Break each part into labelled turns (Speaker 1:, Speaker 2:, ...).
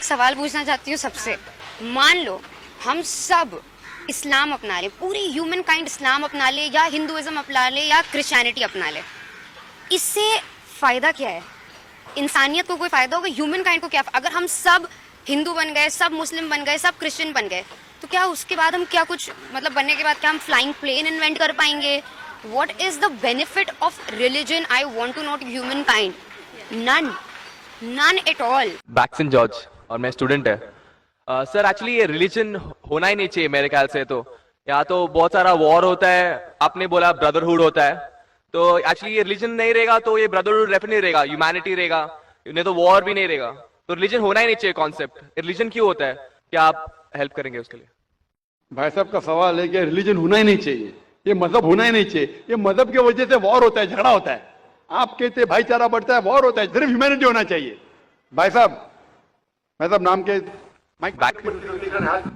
Speaker 1: एक सवाल पूछना चाहती हूँ सबसे। मान लो हम सब इस्लाम अपना ले, पूरी ह्यूमन काइंड इस्लाम अपना ले या हिंदुइज्म अपना ले या क्रिश्चियनिटी अपना ले, इससे फायदा क्या है? इंसानियत को कोई फायदा होगा? ह्यूमन काइंड को क्या? अगर हम सब हिंदू बन गए, सब मुस्लिम बन गए, सब क्रिश्चियन बन गए, तो क्या उसके बाद हम क्या कुछ मतलब बनने के बाद क्या हम फ्लाइंग प्लेन इन्वेंट कर पाएंगे? What is the benefit of religion? I want to note humankind. None, none at all.
Speaker 2: बैक्सन जॉर्ज और मैं स्टूडेंट है। सर एक्चुअली ये रिलीजन होना ही नहीं चाहिए मेरे ख्याल से। तो यहाँ तो बहुत सारा वॉर होता है, आपने बोला ब्रदरहुड होता है, तो एक्चुअली ये रिलीजन नहीं रहेगा तो ये ब्रदरहुड डेफिनेटली रहेगा, ह्यूमैनिटी रहेगा, नहीं तो वॉर भी नहीं रहेगा। तो रिलीजन होना ही नहीं चाहिए कॉन्सेप्ट। रिलीजन क्यों होता है? क्या आप हेल्प करेंगे उसके लिए?
Speaker 3: भाई साहब का सवाल है कि रिलीजन होना ही नहीं चाहिए, ये मजहब होना ही नहीं चाहिए, ये मजहब की वजह से वॉर होता है, झगड़ा होता है। आप कहते भाईचारा बढ़ता है, वॉर होता है, सिर्फ ह्यूमैनिटी होना चाहिए। भाई साहब नाम के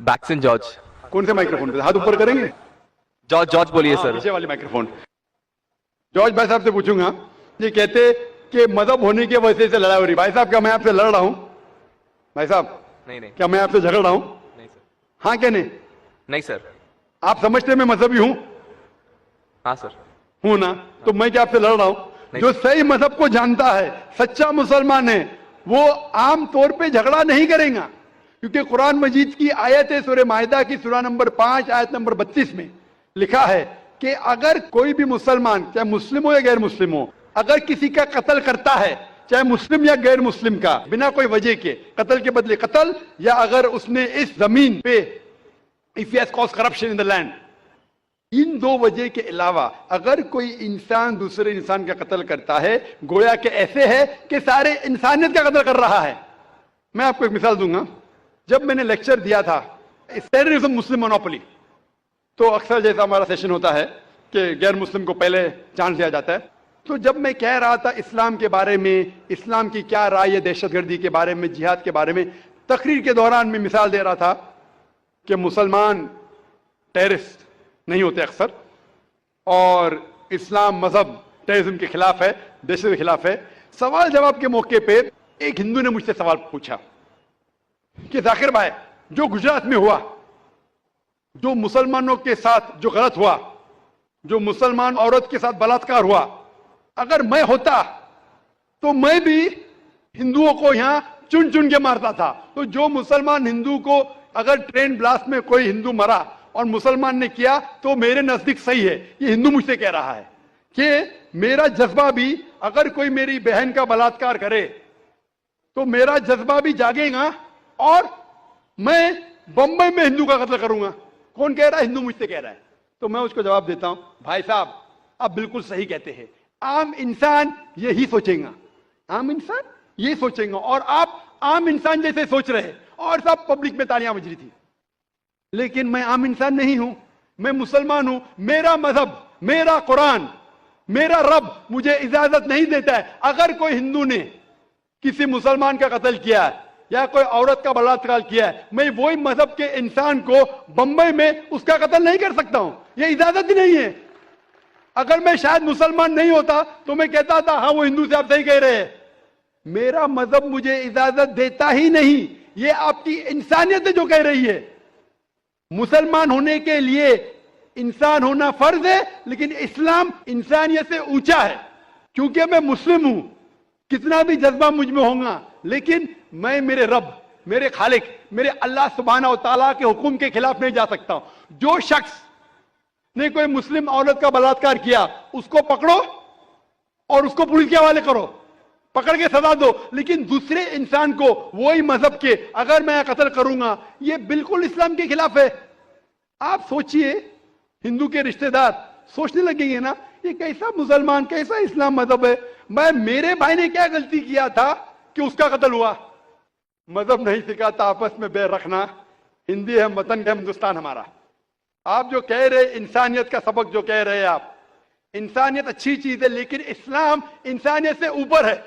Speaker 2: बैक्सन जॉर्ज।
Speaker 3: कौन से माइक्रोफोन पे? हाथ ऊपर करेंगे?
Speaker 2: जॉर्ज बोलिए सर।
Speaker 3: पीछे वाली माइक्रोफोन। जॉर्ज भाई साहब से पूछूंगा, ये कहते कि मजहब होने की वजह से लड़ाई हो रही। भाई साहब क्या मैं आपसे लड़ रहा हूं? भाई साहब
Speaker 2: नहीं
Speaker 3: क्या मैं आपसे झगड़ रहा हूं?
Speaker 2: नहीं सर।
Speaker 3: हाँ क्या नहीं?
Speaker 2: नहीं सर।
Speaker 3: आप समझते हैं मैं मजहबी हूं?
Speaker 2: हाँ सर।
Speaker 3: हूं ना? तो मैं क्या आपसे लड़ रहा हूं? जो सही मजहब को जानता है, सच्चा मुसलमान है, वो आम तौर पे झगड़ा नहीं करेगा, क्योंकि कुरान मजीद की आयत है, सूरह माइदा की सूरा नंबर 5 आयत नंबर 32 में लिखा है कि अगर कोई भी मुसलमान, चाहे मुस्लिम हो या गैर मुस्लिम हो, अगर किसी का कत्ल करता है, चाहे मुस्लिम या गैर मुस्लिम का, बिना कोई वजह के कत्ल के बदले कत्ल, या अगर उसने इस जमीन पे if he has caused corruption in the land, इन दो वजह के अलावा अगर कोई इंसान दूसरे इंसान का कत्ल करता है, गोया के ऐसे है कि सारे इंसानियत का कत्ल कर रहा है। मैं आपको एक मिसाल दूंगा। जब मैंने लेक्चर दिया था टेररिज्म मुस्लिम मोनोपोली, तो अक्सर जैसा हमारा सेशन होता है कि गैर मुस्लिम को पहले चांस दिया जाता है, तो जब मैं कह रहा था इस्लाम के बारे में, इस्लाम की क्या राय है दहशतगर्दी के बारे में, जिहाद के बारे में, तकरीर के दौरान मैं मिसाल दे रहा था कि मुसलमान टेररिस्ट नहीं होते अक्सर, और इस्लाम मजहब टेररिज्म के खिलाफ है, दहशत के खिलाफ है। सवाल जवाब के मौके पे एक हिंदू ने मुझसे सवाल पूछा कि जाकिर भाई, जो गुजरात में हुआ, जो मुसलमानों के साथ जो गलत हुआ, जो मुसलमान औरत के साथ बलात्कार हुआ, अगर मैं होता तो मैं भी हिंदुओं को यहां चुन चुन के मारता था। तो जो मुसलमान हिंदू को, अगर ट्रेन ब्लास्ट में कोई हिंदू मरा और मुसलमान ने किया, तो मेरे नजदीक सही है। ये हिंदू मुझसे कह रहा है कि मेरा जज्बा भी, अगर कोई मेरी बहन का बलात्कार करे तो मेरा जज्बा भी जागेगा और मैं बंबई में हिंदू का कत्ल करूंगा। कौन कह रहा है? हिंदू मुझसे कह रहा है। तो मैं उसको जवाब देता हूं, भाई साहब आप बिल्कुल सही कहते हैं, आम इंसान यही सोचेगा, आम इंसान यही सोचेगा, और आप आम इंसान जैसे सोच रहे, और सब पब्लिक में तालियां बज रही थी। लेकिन मैं आम इंसान नहीं हूं, मैं मुसलमान हूं। मेरा मजहब, मेरा कुरान, मेरा रब मुझे इजाजत नहीं देता है, अगर कोई हिंदू ने किसी मुसलमान का कत्ल किया है या कोई औरत का बलात्कार किया है, मैं वही मजहब के इंसान को बंबई में उसका कत्ल नहीं कर सकता हूं, यह इजाजत ही नहीं है। अगर मैं शायद मुसलमान नहीं होता तो मैं कहता था हाँ वो हिंदू से आप सही कह रहे हैं। मेरा मजहब मुझे इजाजत देता ही नहीं, ये आपकी इंसानियत है जो कह रही है। मुसलमान होने के लिए इंसान होना फर्ज है, लेकिन इस्लाम इंसानियत से ऊंचा है। क्योंकि मैं मुस्लिम हूं, कितना भी जज्बा मुझ में होगा, लेकिन मैं मेरे रब, मेरे खालिक, मेरे अल्लाह सुब्हाना व तआला के हुक्म के खिलाफ नहीं जा सकता हूं। जो शख्स ने कोई मुस्लिम औरत का बलात्कार किया, उसको पकड़ो और उसको पुलिस के हवाले करो, पकड़ के सजा दो, लेकिन दूसरे इंसान को वही मजहब के अगर मैं कत्ल करूंगा, ये बिल्कुल इस्लाम के खिलाफ है। आप सोचिए, हिंदू के रिश्तेदार सोचने लगेंगे ना, ये कैसा मुसलमान, कैसा इस्लाम मजहब है। मैं, मेरे भाई ने क्या गलती किया था कि उसका कत्ल हुआ? मजहब नहीं सिखाता आपस में बैर रखना। हिंदी है वतन है, हिंदुस्तान हमारा। आप जो कह रहे इंसानियत का सबक जो कह रहे हैं आप, इंसानियत अच्छी चीज है, लेकिन इस्लाम इंसानियत से ऊपर है।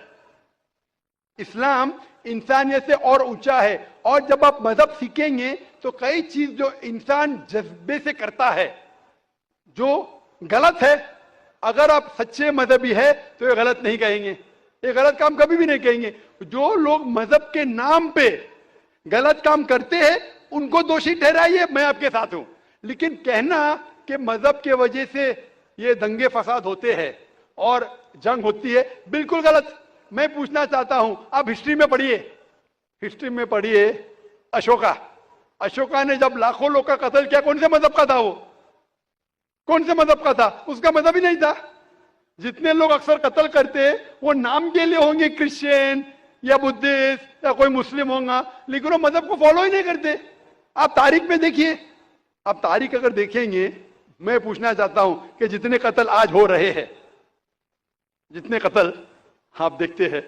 Speaker 3: इस्लाम इंसानियत से और ऊंचा है। और जब आप मजहब सीखेंगे तो कई चीज जो इंसान जज्बे से करता है, जो गलत है, अगर आप सच्चे मजहबी है तो ये गलत नहीं कहेंगे, ये गलत काम कभी भी नहीं कहेंगे। जो लोग मजहब के नाम पे गलत काम करते हैं उनको दोषी ठहराइए, मैं आपके साथ हूं। लेकिन कहना कि मजहब के वजह से ये दंगे फसाद होते हैं और जंग होती है, बिल्कुल गलत। मैं पूछना चाहता हूं, आप हिस्ट्री में पढ़िए, हिस्ट्री में पढ़िए अशोका ने जब लाखों लोग का कत्ल किया, कौन से मजहब का था वो? कौन से मजहब का था? उसका मजहब ही नहीं था। जितने लोग अक्सर कत्ल करते वो नाम के लिए होंगे क्रिश्चियन या बुद्धिस्ट या कोई मुस्लिम होगा, लेकिन वो मजहब को फॉलो ही नहीं करते। आप तारीख में देखिए, आप तारीख अगर देखेंगे, मैं पूछना चाहता हूं कि जितने कत्ल आज हो रहे हैं, जितने कत्ल आप देखते हैं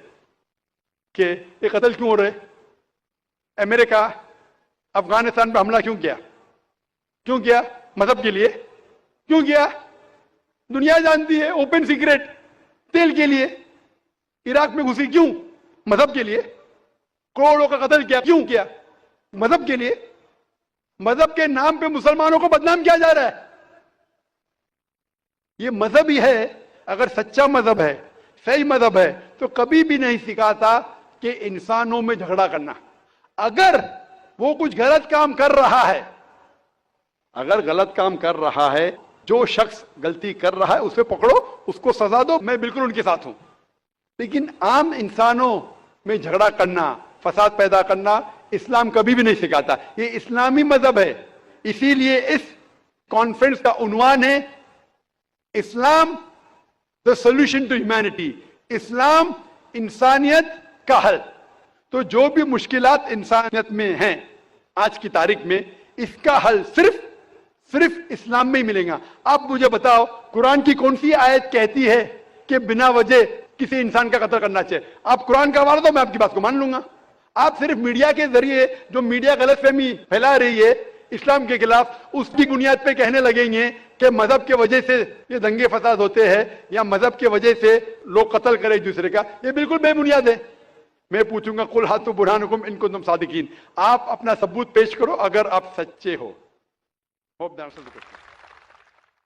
Speaker 3: कि ये कत्ल क्यों हो रहे? अमेरिका अफगानिस्तान पे हमला क्यों किया? क्यों किया? मजहब के लिए। क्यों किया? दुनिया जानती है, ओपन सीक्रेट, तेल के लिए। इराक में घुसी क्यों? मजहब के लिए। करोड़ों का कत्ल किया, क्यों किया? मजहब के लिए। मजहब के नाम पे मुसलमानों को बदनाम किया जा रहा है। ये मजहब ही है। अगर सच्चा मजहब है, सही मजहब है, तो कभी भी नहीं सिखाता कि इंसानों में झगड़ा करना। अगर वो कुछ गलत काम कर रहा है, अगर गलत काम कर रहा है, जो शख्स गलती कर रहा है उसे पकड़ो, उसको सजा दो, मैं बिल्कुल उनके साथ हूं। लेकिन आम इंसानों में झगड़ा करना, फसाद पैदा करना, इस्लाम कभी भी नहीं सिखाता। ये इस्लामी मजहब है। इसीलिए इस कॉन्फ्रेंस का उन्वान है Islam the solution to humanity, इस्लाम इंसानियत का हल। तो जो भी मुश्किलात इंसानियत में हैं आज की तारीख में, इसका हल सिर्फ इस्लाम में ही मिलेगा। आप मुझे बताओ, कुरान की कौन सी आयत कहती है कि बिना वजह किसी इंसान का कत्ल करना चाहिए? आप कुरान का हवाला दो, मैं आपकी बात को मान लूंगा। आप सिर्फ मीडिया के जरिए, जो मीडिया गलतफहमी फैला रही है इस्लाम के खिलाफ, उसकी बुनियाद पे कहने लगेंगे कि मजहब के वजह से ये दंगे फसाद होते हैं या मजहब के वजह से लोग कत्ल करें एक दूसरे का। ये बिल्कुल बेबुनियाद है। मैं पूछूंगा, कुल हाथु बुरहानुकुम इन कुंतुम सादिकीन, आप अपना सबूत पेश करो अगर आप सच्चे हो। Hope that's all the question.